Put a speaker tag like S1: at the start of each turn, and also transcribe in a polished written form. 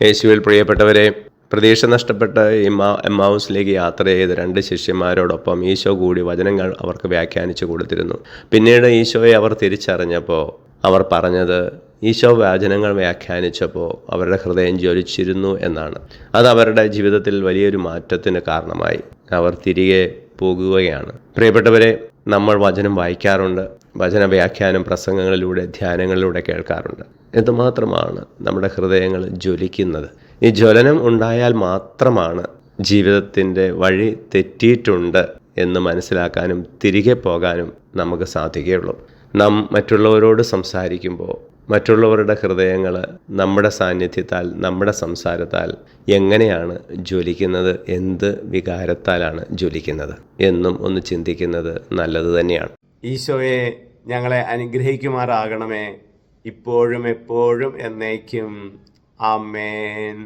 S1: യേശുവിൽ പ്രിയപ്പെട്ടവരെ, പ്രതീക്ഷ നഷ്ടപ്പെട്ട എമ്മാവുസിലേക്ക് യാത്ര ചെയ്ത 2 ശിഷ്യന്മാരോടൊപ്പം ഈശോ കൂടി വചനങ്ങൾ അവർക്ക് വ്യാഖ്യാനിച്ചു കൊടുത്തിരുന്നു. പിന്നീട് ഈശോയെ അവർ തിരിച്ചറിഞ്ഞപ്പോൾ അവർ പറഞ്ഞത്, ഈശോ വചനങ്ങൾ വ്യാഖ്യാനിച്ചപ്പോൾ അവരുടെ ഹൃദയം ജ്വലിച്ചിരുന്നു എന്നാണ്. അത് അവരുടെ ജീവിതത്തിൽ വലിയൊരു മാറ്റത്തിന് കാരണമായി. അവർ തിരികെ പോകുകയാണ്. പ്രിയപ്പെട്ടവരെ, നമ്മൾ വചനം വായിക്കാറുണ്ട്, വചന വ്യാഖ്യാനം പ്രസംഗങ്ങളിലൂടെ, ധ്യാനങ്ങളിലൂടെ കേൾക്കാറുണ്ട്. എന്തുമാത്രമാണ് നമ്മുടെ ഹൃദയങ്ങൾ ജ്വലിക്കുന്നത്. ഈ ജ്വലനം ഉണ്ടായാൽ മാത്രമാണ് ജീവിതത്തിൻ്റെ വഴി തെറ്റിയിട്ടുണ്ട് എന്ന് മനസ്സിലാക്കാനും തിരികെ പോകാനും നമുക്ക് സാധിക്കുകയുള്ളൂ. നാം മറ്റുള്ളവരോട് സംസാരിക്കുമ്പോൾ മറ്റുള്ളവരുടെ ഹൃദയങ്ങൾ നമ്മുടെ സാന്നിധ്യത്താൽ, നമ്മുടെ സംസാരത്താൽ എങ്ങനെയാണ് ജ്വലിക്കുന്നത്, എന്ത് വികാരത്താലാണ് ജ്വലിക്കുന്നത് എന്നും ഒന്ന് ചിന്തിക്കുന്നത് നല്ലത് തന്നെയാണ്.
S2: ഈശോയെ ഞങ്ങളെ അനുഗ്രഹിക്കുമാറാകണമേ, ഇപ്പോഴും എപ്പോഴും എന്നേക്കും. ആമേൻ.